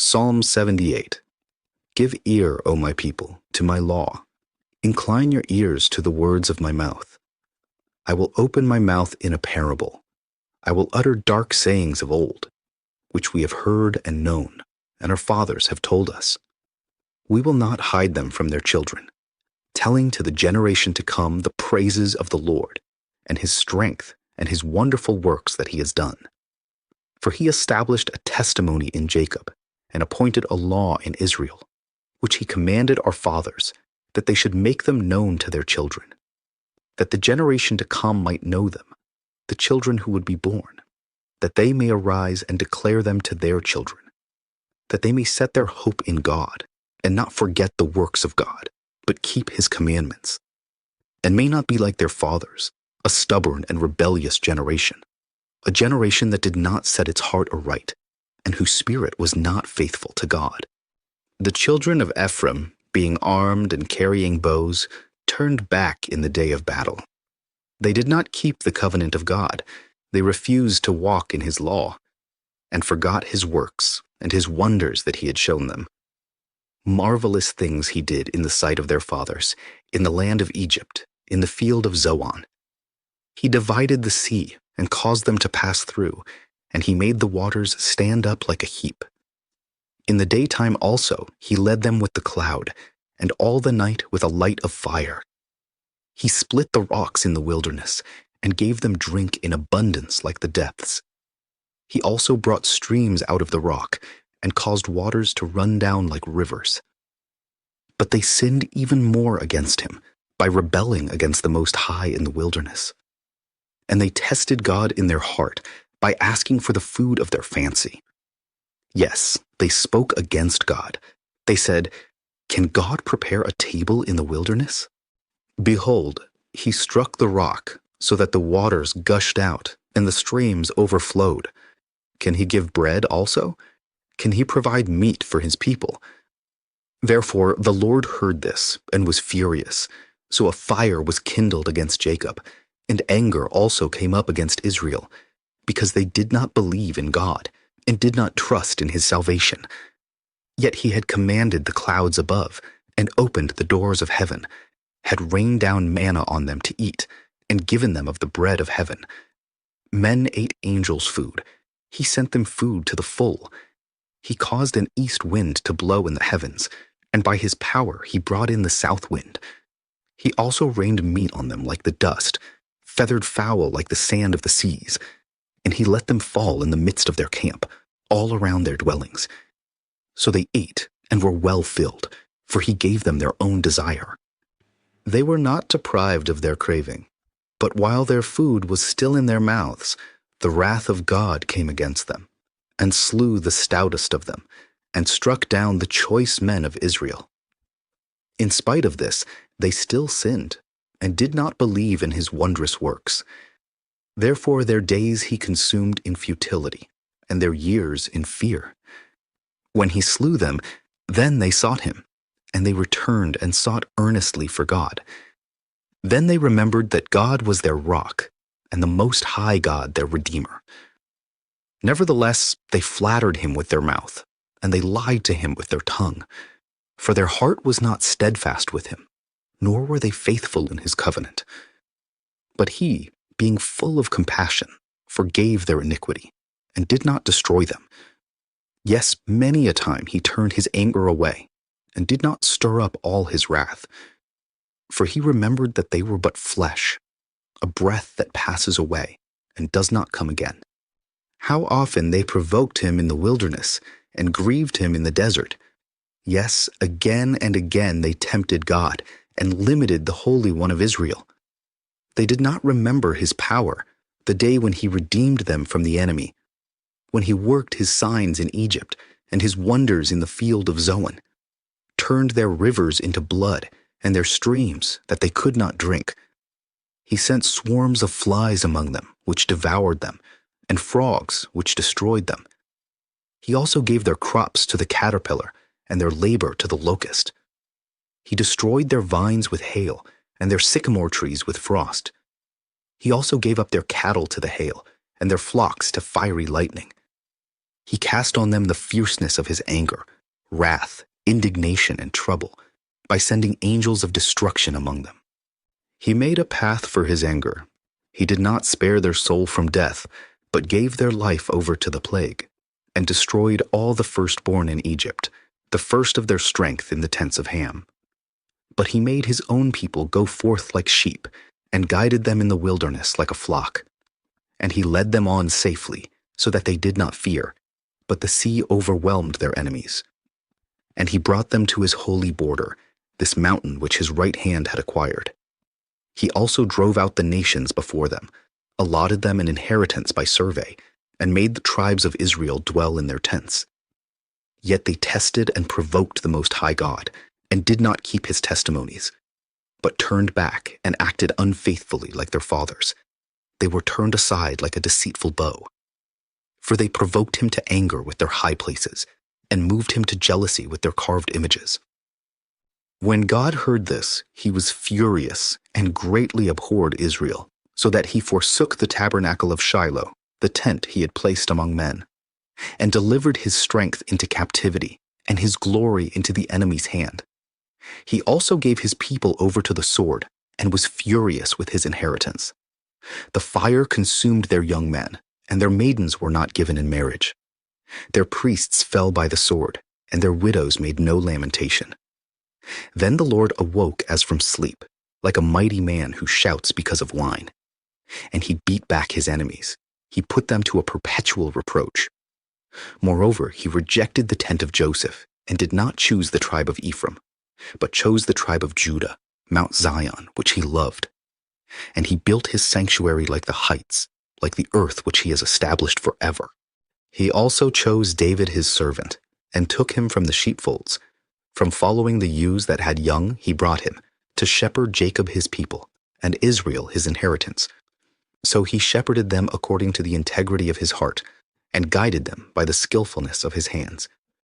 Psalm 78. Give ear, O my people, to my law. Incline your ears to the words of my mouth. I will open my mouth in a parable. I will utter dark sayings of old, which we have heard and known, and our fathers have told us. We will not hide them from their children, telling to the generation to come the praises of the Lord, and his strength, and his wonderful works that he has done. For he established a testimony in Jacob, and appointed a law in Israel, which he commanded our fathers, that they should make them known to their children, that the generation to come might know them, the children who would be born, that they may arise and declare them to their children, that they may set their hope in God, and not forget the works of God, but keep his commandments, and may not be like their fathers, a stubborn and rebellious generation, a generation that did not set its heart aright, and whose spirit was not faithful to God. The children of Ephraim, being armed and carrying bows, turned back in the day of battle. They did not keep the covenant of God. They refused to walk in his law, and forgot his works and his wonders that he had shown them. Marvelous things he did in the sight of their fathers, in the land of Egypt, in the field of Zoan. He divided the sea and caused them to pass through, and he made the waters stand up like a heap. In the daytime also he led them with the cloud, and all the night with a light of fire. He split the rocks in the wilderness, and gave them drink in abundance like the depths. He also brought streams out of the rock, and caused waters to run down like rivers. But they sinned even more against him, by rebelling against the Most High in the wilderness. And they tested God in their heart, by asking for the food of their fancy. Yes, they spoke against God. They said, "Can God prepare a table in the wilderness? Behold, he struck the rock, so that the waters gushed out, and the streams overflowed. Can he give bread also? Can he provide meat for his people?" Therefore the Lord heard this, and was furious. So a fire was kindled against Jacob, and anger also came up against Israel, because they did not believe in God, and did not trust in his salvation. Yet he had commanded the clouds above, and opened the doors of heaven, had rained down manna on them to eat, and given them of the bread of heaven. Men ate angels' food. He sent them food to the full. He caused an east wind to blow in the heavens, and by his power he brought in the south wind. He also rained meat on them like the dust, feathered fowl like the sand of the seas, and he let them fall in the midst of their camp, all around their dwellings. So they ate and were well filled, for he gave them their own desire. They were not deprived of their craving, but while their food was still in their mouths, the wrath of God came against them, and slew the stoutest of them, and struck down the choice men of Israel. In spite of this, they still sinned, and did not believe in his wondrous works. Therefore their days he consumed in futility, and their years in fear. When he slew them, then they sought him, and they returned and sought earnestly for God. Then they remembered that God was their rock, and the Most High God their Redeemer. Nevertheless, they flattered him with their mouth, and they lied to him with their tongue. For their heart was not steadfast with him, nor were they faithful in his covenant. But he, being full of compassion, forgave their iniquity, and did not destroy them. Yes, many a time he turned his anger away, and did not stir up all his wrath. For he remembered that they were but flesh, a breath that passes away, and does not come again. How often they provoked him in the wilderness, and grieved him in the desert. Yes, again and again they tempted God, and limited the Holy One of Israel. They did not remember his power, the day when he redeemed them from the enemy, when he worked his signs in Egypt, and his wonders in the field of Zoan, turned their rivers into blood, and their streams that they could not drink. He sent swarms of flies among them, which devoured them, and frogs, which destroyed them. He also gave their crops to the caterpillar, and their labor to the locust. He destroyed their vines with hail, and their sycamore trees with frost. He also gave up their cattle to the hail, and their flocks to fiery lightning. He cast on them the fierceness of his anger, wrath, indignation, and trouble, by sending angels of destruction among them. He made a path for his anger. He did not spare their soul from death, but gave their life over to the plague, and destroyed all the firstborn in Egypt, the first of their strength in the tents of Ham. But he made his own people go forth like sheep, and guided them in the wilderness like a flock. And he led them on safely, so that they did not fear, but the sea overwhelmed their enemies. And he brought them to his holy border, this mountain which his right hand had acquired. He also drove out the nations before them, allotted them an inheritance by survey, and made the tribes of Israel dwell in their tents. Yet they tested and provoked the Most High God, and did not keep his testimonies, but turned back and acted unfaithfully like their fathers. They were turned aside like a deceitful bow. For they provoked him to anger with their high places, and moved him to jealousy with their carved images. When God heard this, he was furious and greatly abhorred Israel, so that he forsook the tabernacle of Shiloh, the tent he had placed among men, and delivered his strength into captivity, and his glory into the enemy's hand. He also gave his people over to the sword, and was furious with his inheritance. The fire consumed their young men, and their maidens were not given in marriage. Their priests fell by the sword, and their widows made no lamentation. Then the Lord awoke as from sleep, like a mighty man who shouts because of wine. And he beat back his enemies. He put them to a perpetual reproach. Moreover, he rejected the tent of Joseph, and did not choose the tribe of Ephraim, but chose the tribe of Judah, Mount Zion, which he loved. And he built his sanctuary like the heights, like the earth which he has established forever. He also chose David his servant, and took him from the sheepfolds. From following the ewes that had young he brought him, to shepherd Jacob his people, and Israel his inheritance. So he shepherded them according to the integrity of his heart, and guided them by the skillfulness of his hands.